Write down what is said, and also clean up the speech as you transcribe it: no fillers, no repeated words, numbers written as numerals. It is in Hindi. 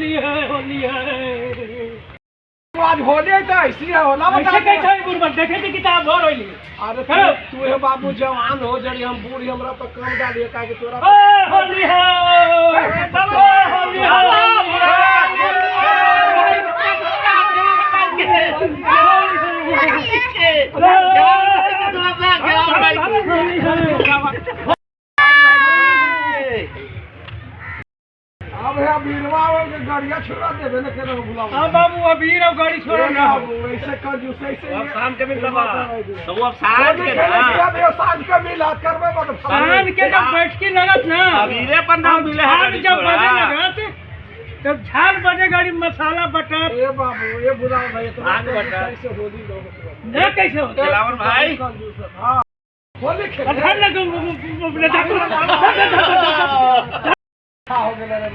होली है होली है। आज होली तो ऐसी है होला ऐसे कैसे बुरबक देखे थी किताब भर होली। अरे तू है बाबू जवान हो जड़ी हम बूढ़ी हमरा तो कम डालिए का कि तोरा होली है होली है। अब है बीरवा के गाड़िया छोड़ा देबे न केनो बुलाओ। हां बाबू अबीर अब गाड़ी छोड़ो ना ऐसे कर जो सही से अब शाम के मिल लबा तो अब साँझ के ना अब साँझ के मिल हाथ करबे मतलब शाम के जब बैठकी लगत ना अबीरे पर ना मिले है जब बजे लगत तब झाल बजे गाड़ी मसाला बटर। ए बाबू ये बुलाओ भाई तो आग बटर कैसे होली लो ना कैसे होता दिलावर भाई हां होली खेल अच्छा लगो हो गेले रे।